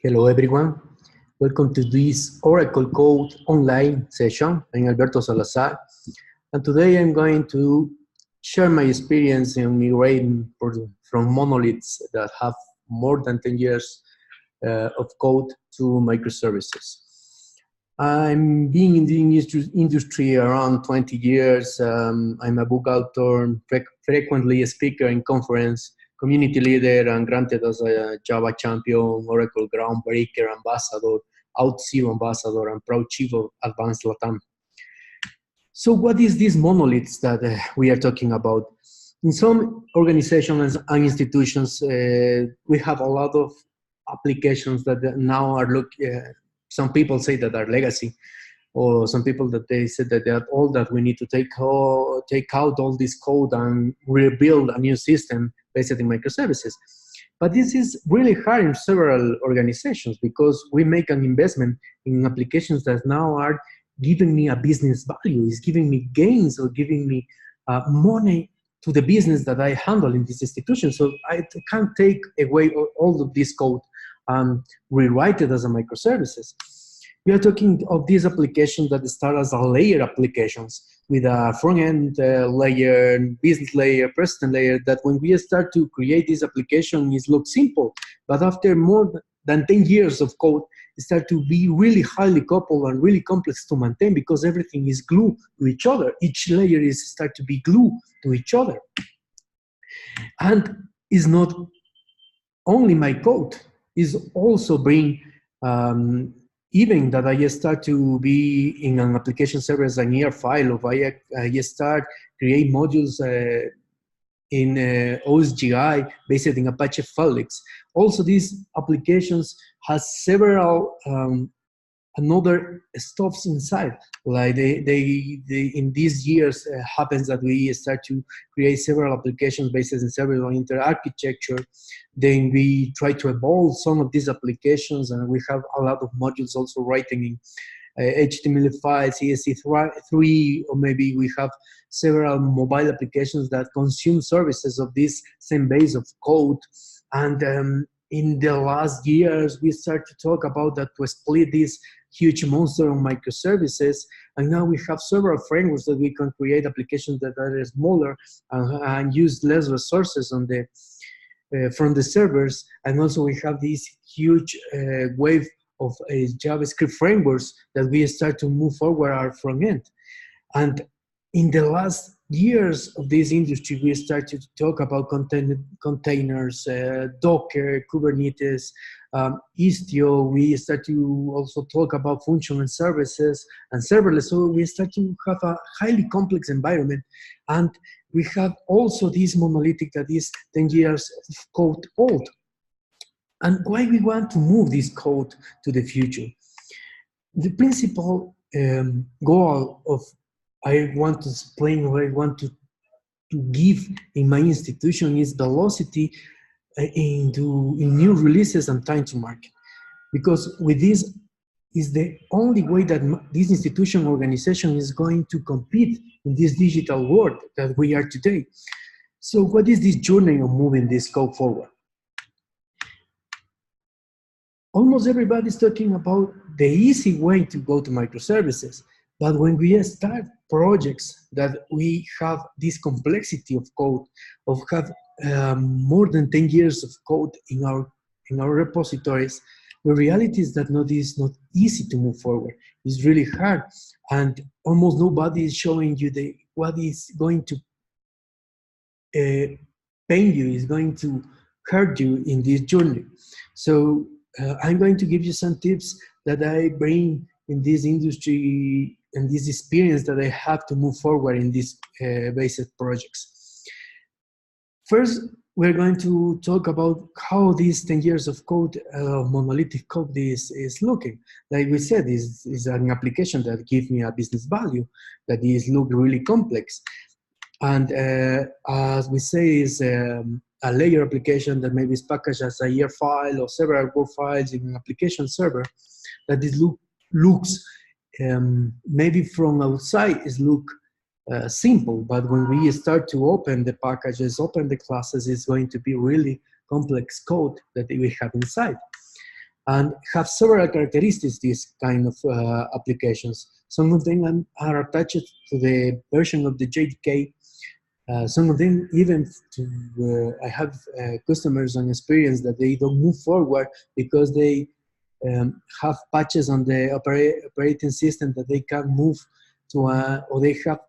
Hello everyone, welcome to this Oracle Code online session. I'm Alberto Salazar, and today I'm going to share my experience in migrating from monoliths that have more than 10 years of code to microservices. I'm being in the industry around 20 years. I'm a book author, frequently a speaker in conference, community leader, and granted as a Java champion, Oracle groundbreaker, ambassador, OutZero ambassador, and proud chief of Advanced Latam. So what is these monoliths that we are talking about? In some organizations and institutions, we have a lot of applications that now are some people say that are legacy, or some people that they said that they are all that we need to take out all this code and rebuild a new system based in microservices. But this is really hard in several organizations because we make an investment in applications that now are giving me a business value, is giving me gains or giving me money to the business that I handle in this institution. So I can't take away all of this code and rewrite it as a microservices. We are talking of these applications that start as a layer applications with a front-end layer, business layer, persistent layer, that when we start to create this application, it looks simple. But after more than 10 years of code, it starts to be really highly coupled and really complex to maintain because everything is glued to each other. Each layer is start to be glued to each other. And it's not only my code, it's also bring even that I start to be in an application server as an ER file, or I start create modules in OSGI based in Apache Felix. Also, these applications has several another stuffs inside. Like they in these years happens that we start to create several applications based in server-oriented architecture. Then we try to evolve some of these applications, and we have a lot of modules also writing in HTML5, CSS3, or maybe we have several mobile applications that consume services of this same base of code. And in the last years, we start to talk about that to split this huge monster on microservices, and now we have several frameworks that we can create applications that are smaller and use less resources on the from the servers. And also we have this huge wave of JavaScript frameworks that we start to move forward our front end. And in the last years of this industry, we started to talk about containers, Docker, Kubernetes, Istio. We start to also talk about functional services and serverless. So we start to have a highly complex environment. And we have also this monolithic that is 10 years of code old. And why we want to move this code to the future? The principal goal of I want to explain what I want to give in my institution is velocity in new releases and time to market. Because with this is the only way that this institution organization is going to compete in this digital world that we are today. So what is this journey of moving this code forward? Almost everybody is talking about the easy way to go to microservices. But when we start projects that we have this complexity of code, of have more than 10 years of code in our repositories, the reality is that it's not easy to move forward. It's really hard, and almost nobody is showing you what is going to pain you, is going to hurt you in this journey. So I'm going to give you some tips that I bring in this industry and this experience that I have to move forward in these basic projects. First, we're going to talk about how these 10 years of code, monolithic code is looking. Like we said, is an application that gives me a business value, that is look really complex. And as we say, is a layer application that maybe is packaged as a ER file or several Word files in an application server, that is looks maybe from outside is look simple, but when we start to open the packages, open the classes, it's going to be really complex code that we have inside. and have several characteristics, these kind of applications. Some of them are attached to the version of the JDK. Some of them even I have customers and experience that they don't move forward because they have patches on the operating system that they can't move to, or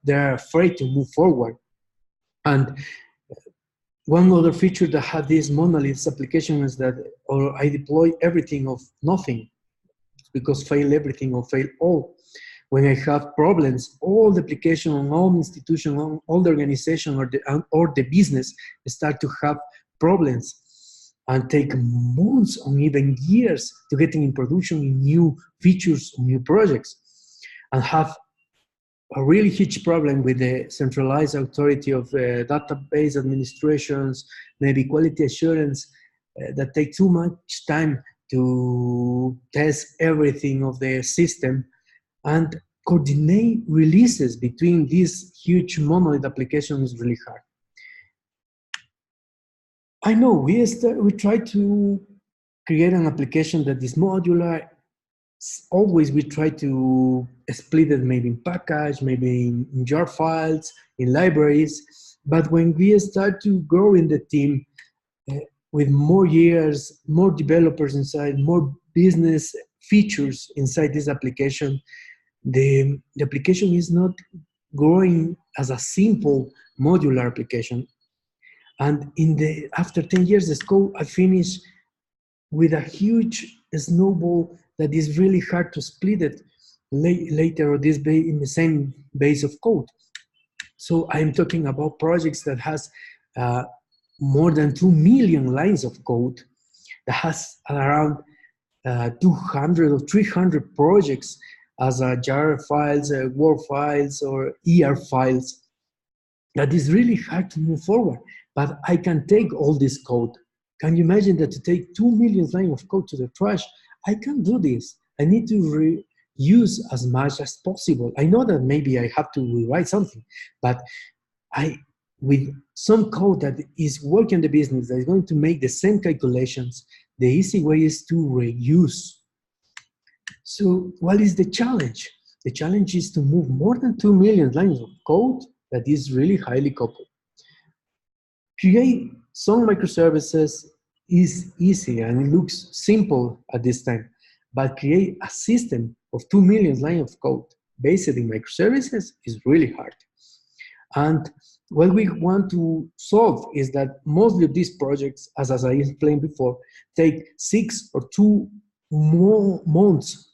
they're afraid to move forward. And one other feature that had this monolith application is that, or I deploy everything of nothing, because fail everything or fail all. When I have problems, all the application, all institution, all the organization or the business start to have problems and take months or even years to getting in production in new features, new projects, and have a really huge problem with the centralized authority of database administrations, maybe quality assurance, that take too much time to test everything of the system and coordinate releases between these huge monolith applications is really hard. I know we try to create an application that is modular. Always we try to split it maybe in package, maybe in jar files, in libraries. But when we start to grow in the team with more years, more developers inside, more business features inside this application, the application is not growing as a simple modular application. And after 10 years, the scope I finished with a huge snowball that is really hard to split it later, or this in the same base of code. So I'm talking about projects that has more than 2 million lines of code, that has around 200 or 300 projects as jar files, Word files, or ER files. That is really hard to move forward. But I can take all this code. Can you imagine that to take 2 million lines of code to the trash? I can do this. I need to reuse as much as possible. I know that maybe I have to rewrite something, but with some code that is working in the business, that is going to make the same calculations, the easy way is to reuse. So what is the challenge? The challenge is to move more than 2 million lines of code that is really highly coupled. Create some microservices is easy and it looks simple at this time, but create a system of 2 million lines of code based in microservices is really hard. And what we want to solve is that mostly of these projects, as I explained before, take 6 or 2 more months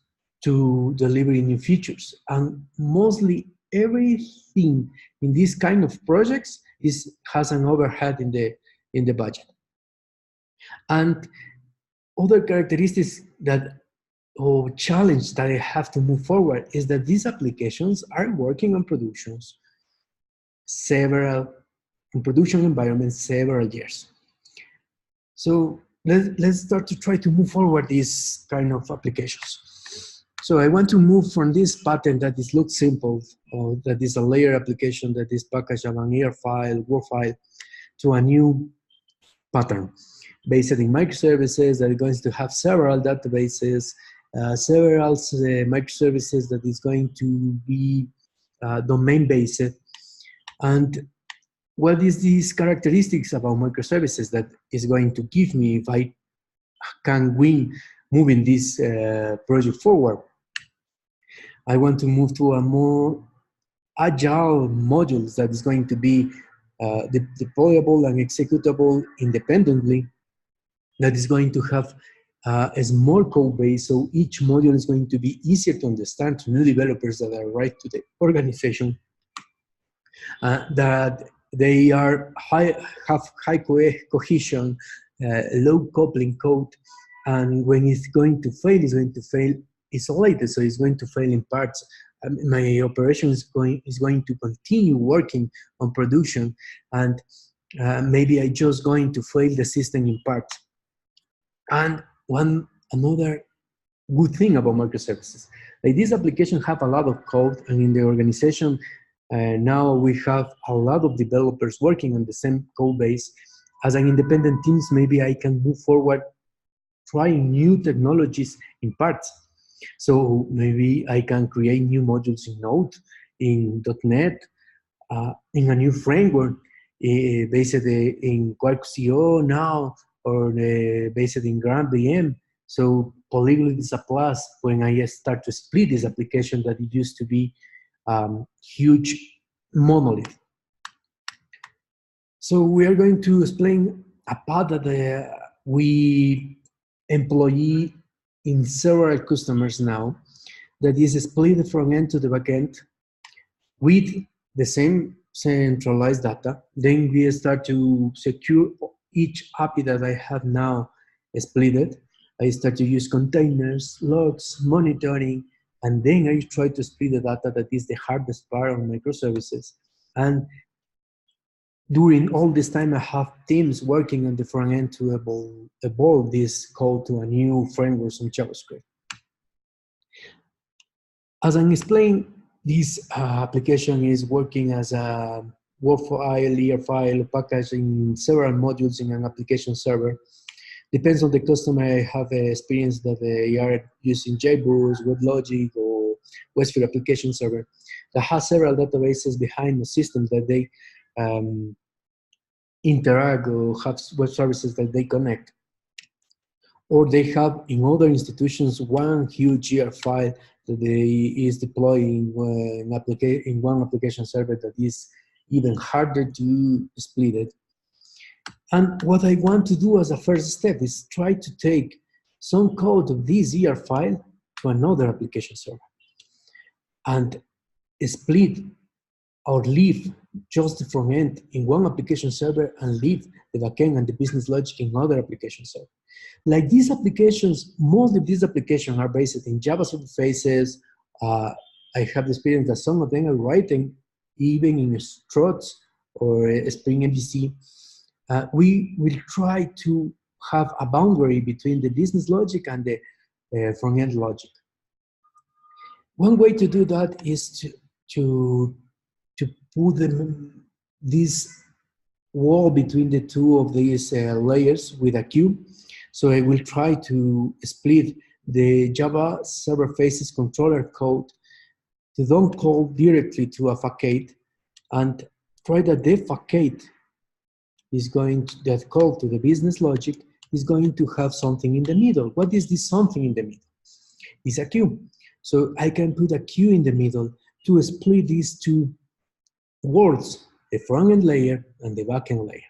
to deliver new features. And mostly everything in these kind of projects has an overhead in the budget. And other characteristics or challenge that I have to move forward is that these applications are working on production environments several years. So let's start to try to move forward these kind of applications. So I want to move from this pattern that looks simple, or that is a layer application that is packaged on an ER file, Word file, to a new pattern based in microservices that are going to have several databases, several microservices that is going to be domain-based. And what is these characteristics about microservices that is going to give me if I can win moving this project forward? I want to move to a more agile modules that is going to be deployable and executable independently, that is going to have a small code base, so each module is going to be easier to understand to new developers that are right to the organization, that they have high cohesion, low coupling code, and when it's going to fail isolated, so it's going to fail in parts. My operation is going to continue working on production, and maybe I just going to fail the system in parts. And another good thing about microservices, like this application have a lot of code, and in the organization now we have a lot of developers working on the same code base. As an independent teams, maybe I can move forward trying new technologies in parts. So maybe I can create new modules in Node, in .NET, in a new framework, based in Quark.co now, or based in GraalVM. So polyglot is a plus when I start to split this application that it used to be huge monolith. So we are going to explain a path that we employ in several customers now that is split from end to the backend with the same centralized data. Then we start to secure each API that I have now splitted. I start to use containers, logs, monitoring, and then I try to split the data that is the hardest part of microservices. And during all this time, I have teams working on the front end to evolve this code to a new framework on JavaScript. As I'm explaining, this application is working as a Word file, ER file, packaged in several modules in an application server. Depends on the customer. I have experience that they are using JBoss, WebLogic, or Westfield application server that has several databases behind the systems that they interact or have web services that they connect. Or they have in other institutions one huge ER file that is deploying in one application server that is even harder to split it. And what I want to do as a first step is try to take some code of this ER file to another application server and split or leave just the front end in one application server and leave the backend and the business logic in other application server. Like these applications, most of these applications are based in Java interfaces. I have the experience that some of them are writing even in struts or Spring MVC. We will try to have a boundary between the business logic and the front-end logic. One way to do that is to put this wall between the two of these layers with a queue. So I will try to split the Java server faces controller code to don't call directly to a facade and try that the facade is going to, that call to the business logic is going to have something in the middle. What is this something in the middle? It's a queue. So I can put a queue in the middle to split these two worlds, the front-end layer and the back-end layer.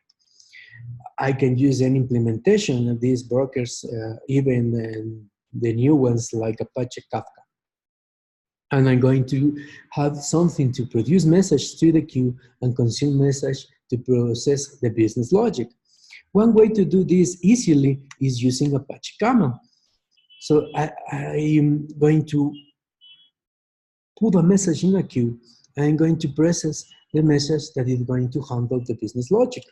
I can use an implementation of these brokers, even the new ones like Apache Kafka. And I'm going to have something to produce message to the queue and consume message to process the business logic. One way to do this easily is using Apache command. So I am going to put a message in a queue. I'm going to process the message that is going to handle the business logic.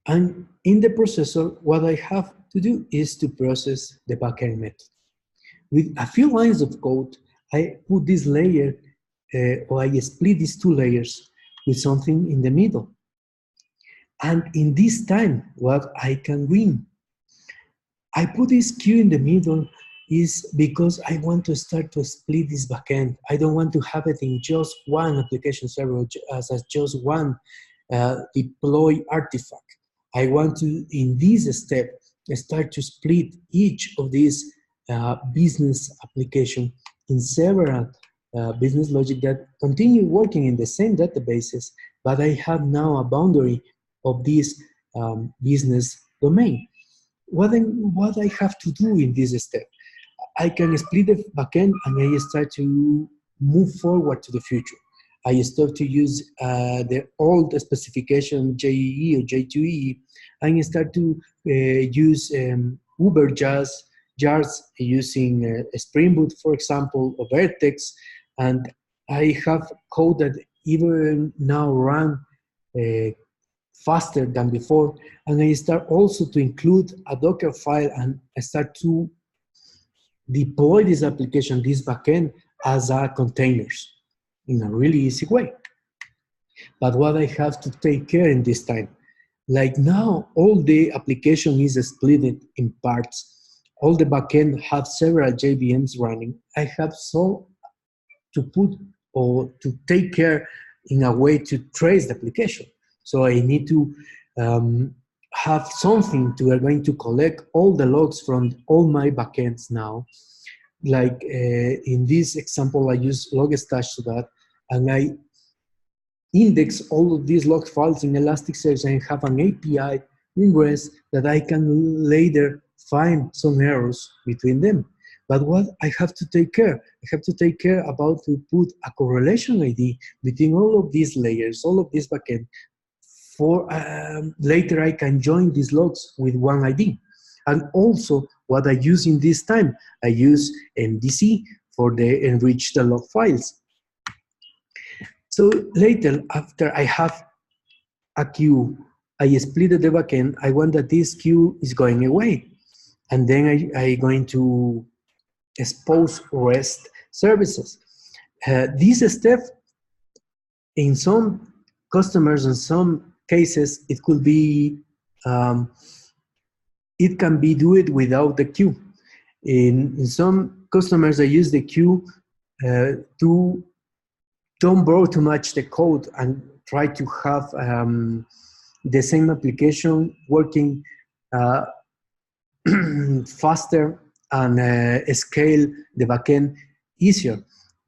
And in the processor, what I have to do is to process the backend method. With a few lines of code, I put this layer, or I split these two layers with something in the middle. And in this time, what I can win, I put this queue in the middle is because I want to start to split this backend. I don't want to have it in just one application server as just one deploy artifact. I want to, in this step, start to split each of these business application in several business logic that continue working in the same databases, but I have now a boundary of this business domain. What I have to do in this step? I can split the backend and I start to move forward to the future. I start to use the old specification JEE or J2EE and start to use Uber jars using Spring Boot, for example, or Vertex. And I have code that even now run faster than before. And I start also to include a Docker file and I start to deploy this application, this backend, as a containers in a really easy way. But what I have to take care in this time, Like now, all the application is split in parts. All the backend have several JVMs running. I have so to put or to take care in a way to trace the application. So I need to have something to going to collect all the logs from all my backends now. Like in this example, I use Logstash to that, and I index all of these log files in Elasticsearch and have an API ingress that I can later find some errors between them. But what I have to take care, I have to take care about to put a correlation ID between all of these layers, all of this backend, for later I can join these logs with one ID. And also what I use in this time, I use MDC for the enrich the log files. So later, after I have a queue, I split the backend, I want that this queue is going away. And then I going to expose REST services. This step, in some customers, in some cases, it could be, it can be do it without the queue. In some customers, I use the queue to don't borrow too much the code and try to have the same application working faster and scale the backend easier.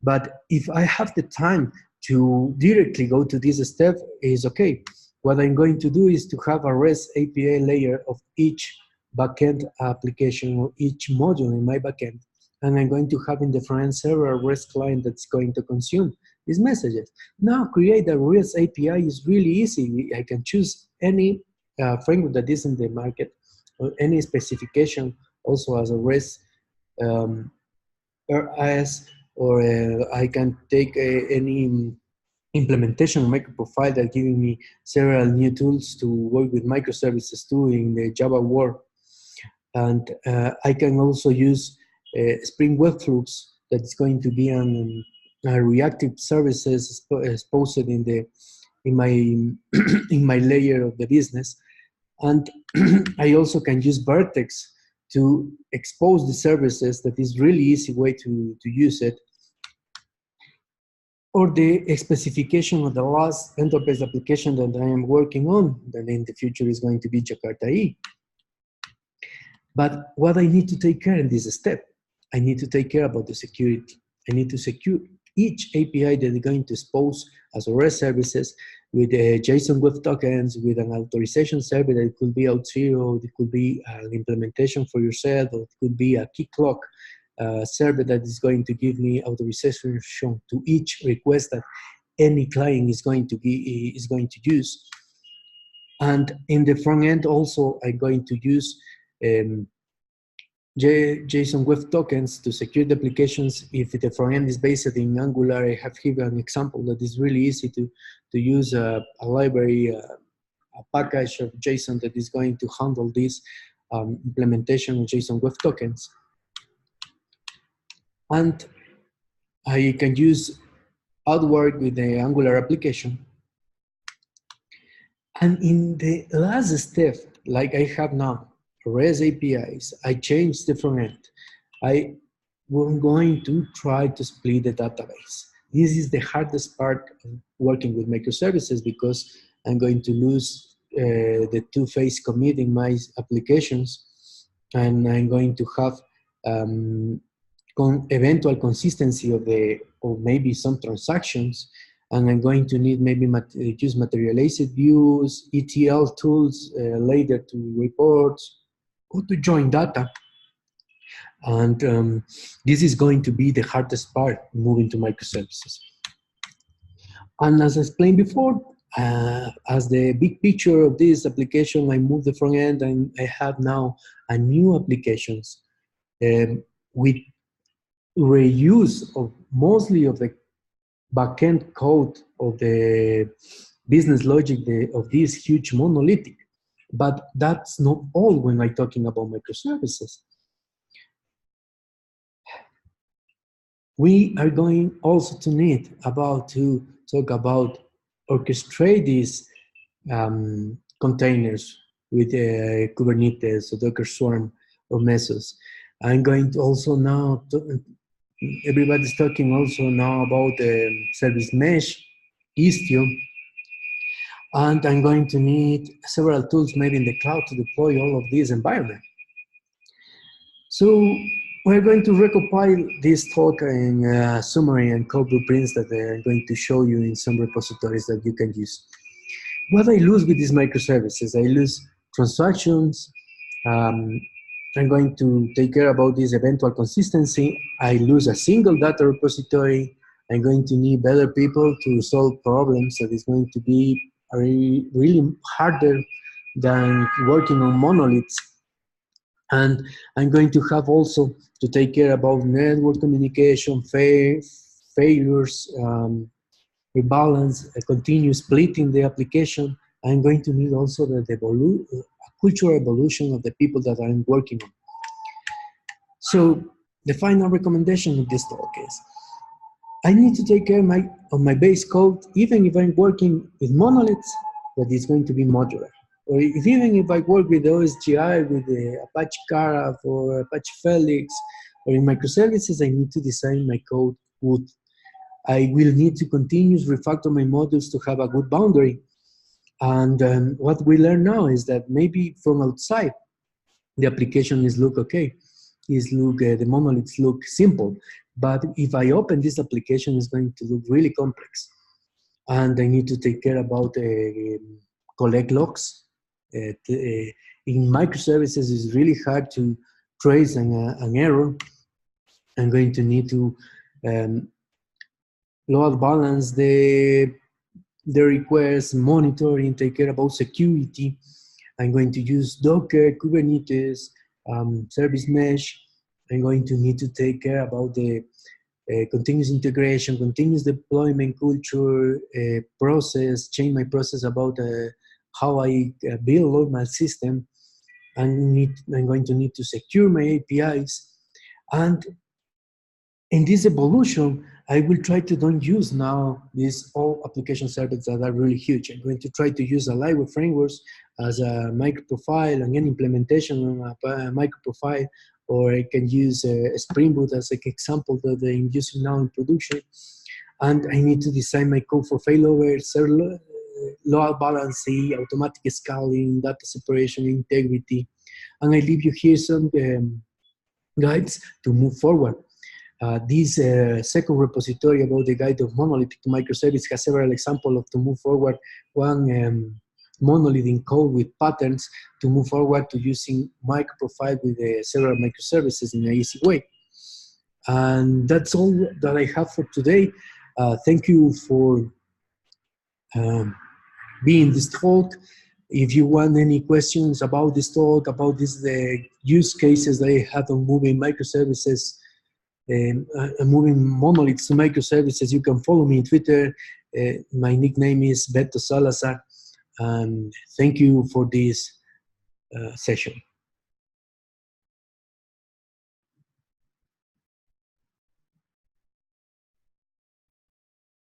But if I have the time to directly go to this step, is okay. What I'm going to do is to have a REST API layer of each backend application or each module in my backend. And I'm going to have in the front end server a REST client that's going to consume these messages. Now create a REST API is really easy. I can choose any framework that is in the market or any specification also as a REST RS, or I can take any implementation of microprofile that giving me several new tools to work with microservices too in the Java world. And I can also use Spring Webflux that is going to be on reactive services exposed in my in my layer of the business. And I also can use Vertex to expose the services. That is really easy way to use it. Or the specification of the last enterprise application that I am working on, that in the future is going to be Jakarta E. But what I need to take care in this step, I need to take care about the security. I need to secure each API that is going to expose as REST services with JSON Web Tokens, with an authorization server that could be Auth0, it could be an implementation for yourself, or it could be a key clock server that is going to give me authorization to each request that any client is going to use. And in the front end also, I'm going to use JSON Web Tokens to secure the applications. If the front end is based in Angular, I have here an example that is really easy to use a library, a package of JSON that is going to handle this implementation of JSON Web Tokens. And I can use Outward with the Angular application. And in the last step, like I have now, REST APIs, I changed the front end. I'm going to try to split the database. This is the hardest part of working with microservices because I'm going to lose the two-phase commit in my applications, and I'm going to have eventual consistency of maybe some transactions, and I'm going to need maybe use materialized views, ETL tools later to reports or to join data. And this is going to be the hardest part, moving to microservices. And as I explained before, as the big picture of this application, I move the front end and I have now a new applications with reuse of mostly of the backend code of the business logic of this huge monolithic. But that's not all when I'm talking about microservices. We are going also to need to talk about orchestrate this containers with Kubernetes or Docker Swarm or Mesos. I'm going to also now, everybody's talking also now about service mesh, Istio, and I'm going to need several tools maybe in the cloud to deploy all of these environments. So we're going to recompile this talk in summary and code blueprints that I'm going to show you in some repositories that you can use. What I lose with these microservices, I lose transactions. I'm going to take care about this eventual consistency. I lose a single data repository. I'm going to need better people to solve problems that is going to be really harder than working on monoliths. And I'm going to have also to take care about network communication, failures, rebalance, continue splitting the application. I'm going to need also the cultural evolution of the people that I'm working on. So the final recommendation of this talk is, I need to take care of my base code, even if I'm working with monoliths, that is going to be modular. Or even if I work with OSGI, with the Apache Karaf or Apache Felix, or in microservices, I need to design my code good. I will need to continuously refactor my modules to have a good boundary. And what we learn now is that maybe from outside, the application look okay. The monoliths look simple. But if I open this application, it's going to look really complex. And I need to take care about collect logs. In microservices, it's really hard to trace an error. I'm going to need to load balance the requests, monitoring, take care about security. I'm going to use Docker, Kubernetes, service mesh. I'm going to need to take care about the continuous integration, continuous deployment culture, process, change my process about how I build all my system. I'm going to need to secure my APIs. And in this evolution, I will try to don't use now these all application services that are really huge. I'm going to try to use a lightweight frameworks as a microprofile and an implementation of a microprofile, or I can use Spring Boot as an example that I'm using now in production. And I need to design my code for failover, load balancing, automatic scaling, data separation, integrity. And I leave you here some guides to move forward. This second repository about the guide of monolithic microservice has several examples of to move forward. One monolith in code with patterns to move forward to using microprofile with several microservices in an easy way. And that's all that I have for today. Thank you for being this talk. If you want any questions about this talk, about the use cases that I have on moving microservices, moving monoliths to microservices, you can follow me on Twitter. My nickname is Beto Salazar. And thank you for this session.